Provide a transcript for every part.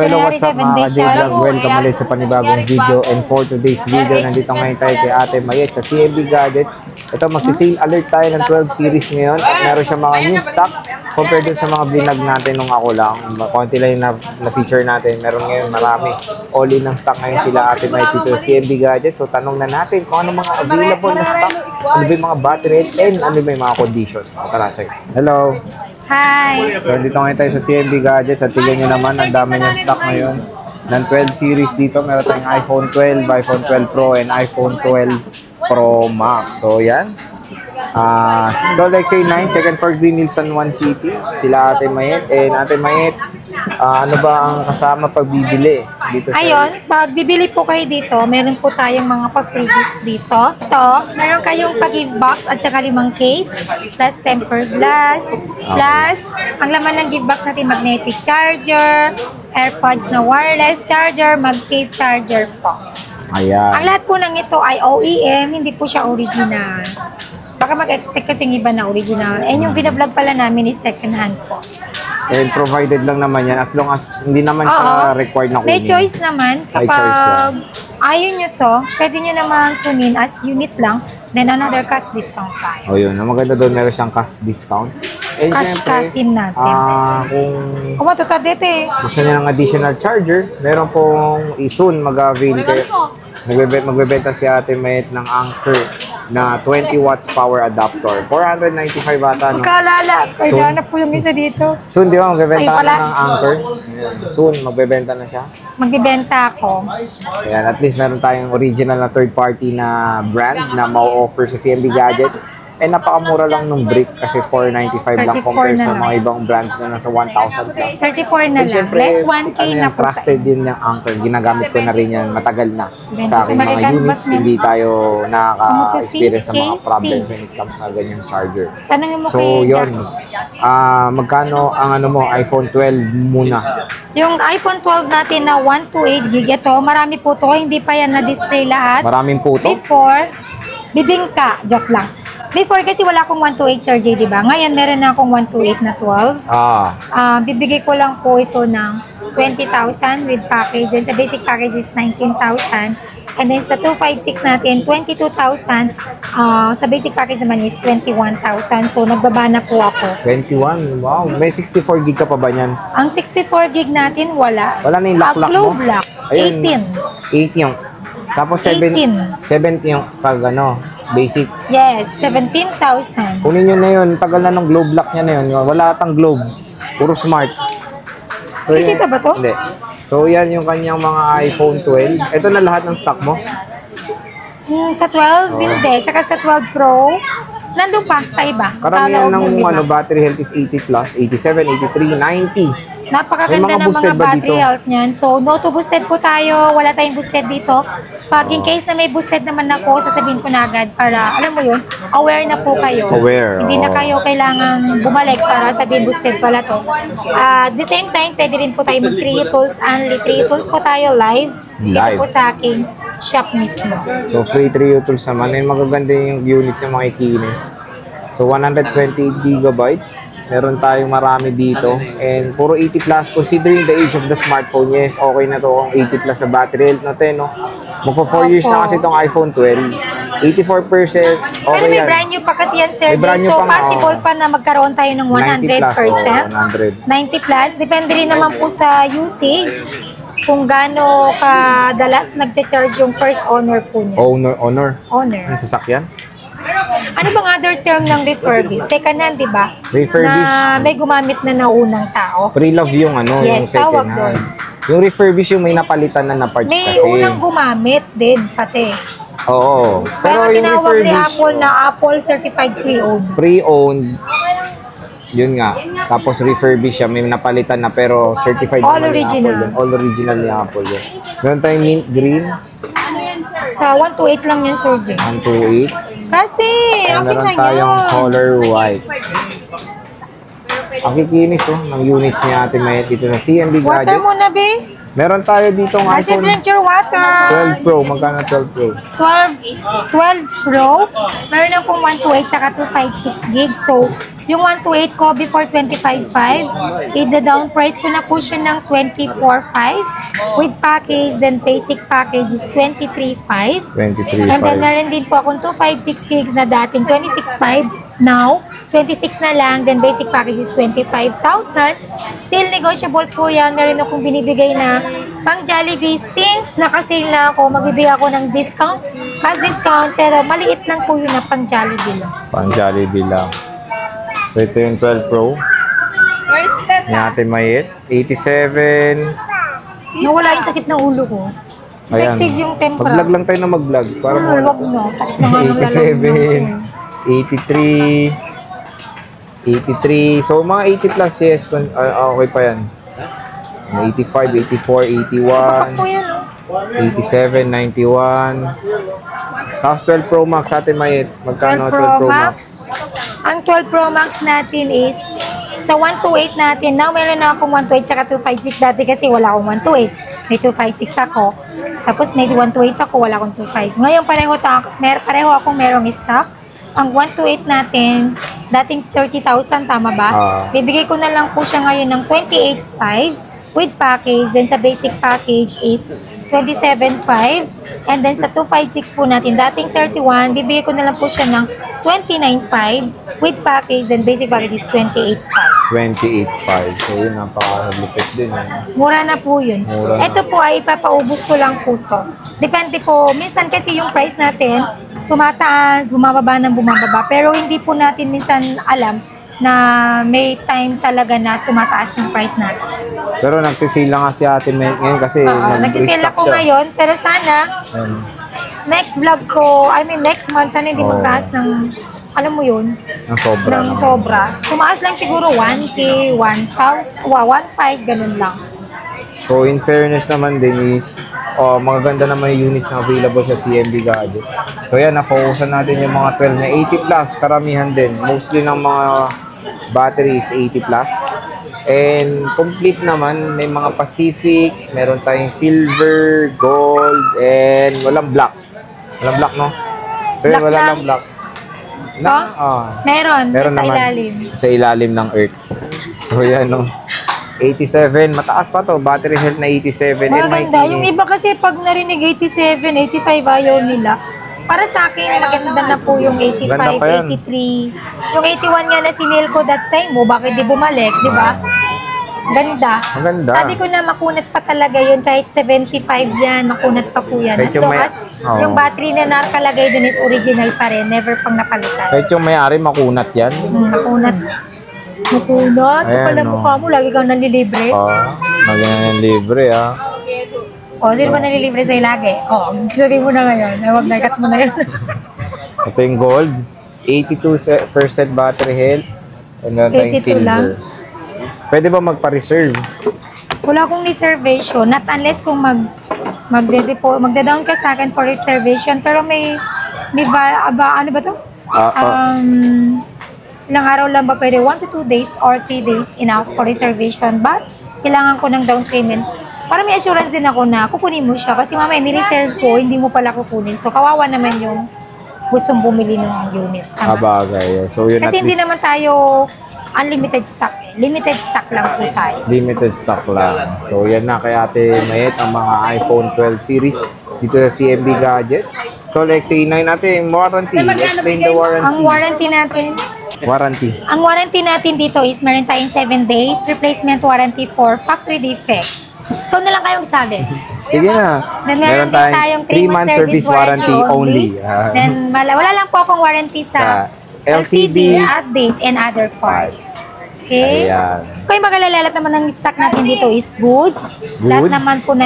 hello, what's up mga ka-J-Vlog? Welcome ulit sa panibagong video. And for today's video, nandito ngayon tayo kay Ate Mayet sa CMB Gadgets. Ito, magsi-sale alert tayo ng 12 series ngayon. At meron siya mga new stock compared dun sa mga blinag natin nung ako lang. Konti lang yung na-feature natin. Meron ngayon marami. All-in ng stock ngayon sila Ate Mayet dito sa CMB Gadgets. So, tanong na natin kung ano mga available na stock. Ano ba yung mga battery and ano ba yung mga condition. Tara, check. Hello! Hi! So, dito ngayon tayo sa CMB Gadgets at tignan nyo naman, ang dami ng stock ngayon ng 12 series dito. Meron tayong iPhone 12, iPhone 12 Pro, and iPhone 12 Pro Max. So, yan. Stall XA9, second floor Green Hills San Juan City. Sila Ate Mayet. And Ate Mayet, ano ba ang kasama pag bibili? Dito sa Ayun, pag bibili po kayo dito, meron po tayong mga pag-freebies dito. Ito, meron kayong pag-gift box at saka 5 case, plus tempered glass, plus ang laman ng gift box natin, magnetic charger, AirPods na wireless charger, mag-safe charger po. Ayan. Ang lahat po ng ito ay OEM, hindi po siya original. Baka mag-expect kasing iba na original. And yung vlog pala namin is second hand po. And provided lang naman yan as long as hindi naman siya required na kunin. May choice naman. Kapag ayaw nyo to, pwede nyo naman kunin as unit lang. Then another cash discount tayo. O yun, ang maganda doon meron siyang cash discount. And Cash in natin. Kung matutadit eh. gusto niya ng additional charger, meron pong soon mag-avail kayo. Magbebenta si Ate Mayet ng Anker na 20 watts power adapter. 495 ata. No? Magkalala. Kaya na po yung isa dito. Soon, di ba? Magbebenta na ng Anker. Soon, magbebenta na siya. Magbibenta ako. Ayan, at least meron tayong original na third party na brand na mau-offer sa CMB Gadgets. And napakamura lang nung brick kasi 495 lang compared sa mga ibang brands na nasa 1,000 plus. 34 na lang. Less 1K na po sa trusted din yung Anker. Ginagamit ko na rin yan matagal na sa aking mga units. Hindi tayo nakaka-experience sa mga problems when it comes na ganyang charger. Tanongin mo So, kay yun. Magkano ang ano mo, iPhone 12 muna? Yung iPhone 12 natin na 128 gig, ito, marami po to. Hindi pa yan na-display lahat. Maraming po to? Before, bibingka. Joke lang. Before kasi wala akong 128 Sir J, diba? Ngayon meron na akong 128 na 12. Bibigay ko lang po ito ng 20,000 with package. And sa basic package is 19,000. And then sa 256 natin, 22,000. Sa basic package naman is 21,000. So nagbaba na po ako. 21? Wow. May 64 gig ka pa ba niyan? Ang 64 gig natin, wala. Wala na yung lock-lock mo? Globe lock. 18. 18. Tapos 17 yung pag ano, basic. Yes, 17,000. Kunin nyo na yun. Tagal na nung globe lock niya na yun. Wala atang globe. Puro smart. So, Kikita ba to? Hindi. So, yan yung kanyang mga iPhone 12. Ito na lahat ng stock mo? Sa 12, hindi. Saka sa 12 Pro, nandun pa sa iba. Karamihan ng battery health is 80 plus, 87, 83, 90. Napakaganda ng mga battery health niyan. So, no to boosted po tayo. Wala tayong boosted dito. Pag in case na may boosted naman ako, sasabihin ko na agad para, alam mo yun, aware na po kayo. Aware. Hindi na kayo kailangan bumalik para sabihin boosted pala to. At the same time, pwede rin po tayo mag 3 tools only. 3 tools po tayo live. Dito po sa aking shop mismo. So, free 3 tools naman. And magaganda yung units ng mga ikinis. So, 120 gigabytes. Meron tayong marami dito. And puro 80 plus. Considering the age of the smartphone, yes, okay na to kung 80 plus sa battery health natin, no? Magpa 4 years na kasi itong iPhone 12. 84%, okay. Pero may brand new pa kasi yan, Sir. So, possible pa na magkaroon tayo ng 100%. 90 plus. Depende rin naman po sa usage. Kung gaano kadalas nagcha-charge yung first owner po niya. Owner? Ang sasakyan? Ano bang other term ng refurbish? Second hand, di ba? Refurbish. Na may gumamit na naunang tao. Pre-love yung ano, yes, yung second hand. Yung refurbish yung may napalitan na parts kasi. May unang gumamit din, pati. Oo. Pero yung tinawag ni Apple na Apple Certified Pre-Owned. Pre-owned. Yun nga. Tapos refurbish siya, may napalitan na pero certified all naman original. Apple. All original ni Apple yun. Meron tayong mint green. Sa 128 lang yan, Sir J. 128. Kasi, and meron tayong color white. Ang kikinis ng units niya Ate Mayet dito sa CMB Gadgets. Water mo na, be? Meron tayo dito ng Kasi iPhone drink your water. 12 Pro. Magkano 12 Pro? 12 Pro. Meron akong 128 saka 256 gigs. So, yung 128 ko before 25.5, i-down price ko na po siya ng 24.5. With package, then basic package is 23.5. 23.5. And then meron din po akong 256 gigs na dating 26.5. Now, 26 na lang, then basic package is 25,000. Still negotiable po yan. Meron akong binibigay na pang Jollibee. Since nakasale na ako, magbibigay ako ng discount. Mas discount, pero maliit lang po yun na pang Jollibee lang. Pang Jollibee lang. So, ito yung 12 Pro. Where's Peppa? Yung ating mayit. 87. Nawala yung sakit ng ulo ko. Ayan. Effective yung tempra. Mag-vlog lang tayo na mag-vlog. Para Wag na. Takot na nga ng lalong 87. 83. So, mga 80 plus, yes. Okay pa yan. 85, 84, 81. po yan, oh. 87, 91. Tapos 12 Pro Max atin mayit. Magkano 12 Pro Max? Ang 12 Pro Max natin is sa 128 natin. Now, meron na akong 128 saka 256 dati kasi wala akong 128. May 256 ako. Tapos may 128 ako, wala akong 256. Ngayon, pareho akong merong stock. Ang 128 natin, dating 30,000, tama ba? Bibigay ko na lang po siya ngayon ng 28.5 with package. Then sa basic package is 27.5. And then sa 256 po natin, dating 31, bibigay ko na lang po siya ng 29.5 with package. Then basic package is 28.5. 28.5. So yun, napaka-lupit din. Mura na po yun. Ito po ay ipapaubos ko lang po to. Depende po. Minsan kasi yung price natin, tumataas, bumababa ng bumababa. Pero hindi po natin minsan alam na may time talaga na tumataas yung price natin. Pero nagsisila nga si ate ngayon kasi nagsisila ko ngayon. Pero sana, next vlog ko, next month, sana hindi magtaas ng, alam mo yun? Ng sobra. Ng sobra. Tumaas lang siguro 1K, 1,000, 1,500, ganun lang. So in fairness naman din is, magaganda naman yung units na available sa CMB Gadgets. So yan, na-focusan natin yung mga 12 na 80 plus, karamihan din. Mostly ng mga batteries 80 plus. And complete naman, may mga Pacific, meron tayong silver, gold, and walang black. Walang black, no? So yun, wala lang black. Meron sa naman, ilalim. Sa ilalim ng Earth. So yan, no? 87, mataas pa to. Battery health na 87. Maganda. Yung iba kasi pag narinig 87, 85, ayaw nila. Para sa akin, maganda na po yung 85, 83. Yung 81 nga na sinil ko that time mo, bakit di bumalik, di ba? Ganda. Maganda. Sabi ko na makunat pa talaga yun, kahit 75 yan, makunat pa po yan. As long as yung battery na nakalagay dun is original pa rin, never pang napalitan. Kahit yung may-ari, makunat yan. Makunat. Makunat. Kapal na mukha mo, lagi kang nalilibre. Lagi na libre, Sino ba nalilibre sa'yo lagi? Sabi mo na ngayon. Huwag na-cut mo na yun. Ito yung gold. 82% battery health. And then tayong silver. Lang. Pwede ba magpa-reserve? Wala akong reservation. Not unless kung magda-down ka sa akin for reservation. Pero may ano ba to? Ilang araw lang ba pwede? 1 to 2 days or 3 days enough for reservation. But, kailangan ko ng down payment. Para may assurance din ako na kukunin mo siya. Kasi mamaya, ni-reserve ko, hindi mo pala kukunin. So, kawawa naman yung gustong bumili ng unit. Bagay. So, yun kasi hindi naman tayo unlimited stock. Limited stock lang po tayo. Limited stock lang. So, yan na kay Ate Mayet ang mga iPhone 12 series dito sa CMB Gadgets. Stall XA9 natin, warranty. Explain the warranty. Ang warranty natin, ang warranty natin dito is meron tayong 7 days replacement warranty for factory defect. Ikaw na lang kayo magsabi. Sige na. Then meron tayong 3 month service warranty only. Then wala lang po akong warranty sa LCD, update, and other parts. Okay? Kung mag-alala, lahat naman ng stock natin dito is goods. Lahat naman po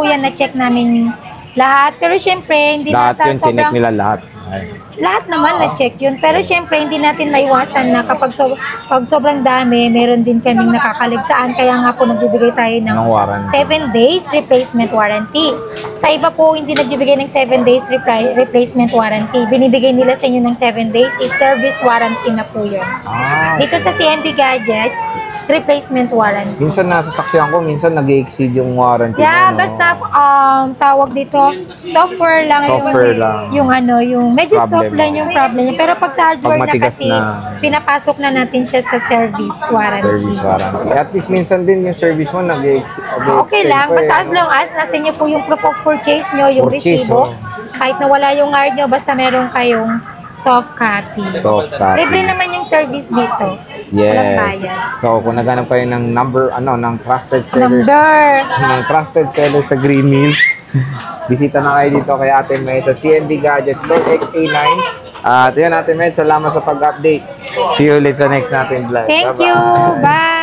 yan na-check namin lahat. Pero syempre, hindi lahat na sa yun, sobrang... nila lahat. Lahat naman na-check yun. Pero syempre, hindi natin maiwasan na kapag pag sobrang dami, meron din kaming nakakaligtaan. Kaya nga po nagbibigay tayo ng 7 days replacement warranty. Sa iba po, hindi nagbibigay ng 7 days replacement warranty. Binibigay nila sa inyo ng 7 days is service warranty na po yun. Dito sa CMB Gadgets, replacement warranty. Minsan nasasaksihan ko, minsan nag-exceed yung warranty. Yeah, basta tawag dito, software lang. Yung medyo soft lang yung problem niya. Pero pag sa hardware na kasi, pinapasok na natin siya sa service warranty. At least minsan din yung service mo nag-extend. Okay lang, basta as long as nasa inyo po yung proof of purchase nyo, yung resibo, kahit na wala yung card nyo, basta meron kayong soft copy. Libre naman yung service dito. Walang bayad. So, kung naghanap kayo ng ng trusted sellers. Ng trusted sellers sa Green Hills, bisita na kayo dito kay Ate May sa CMB Gadgets Store XA9. At yun, Ate May, salamat sa pag-update. See you ulit sa next natin vlog. Thank you. Bye.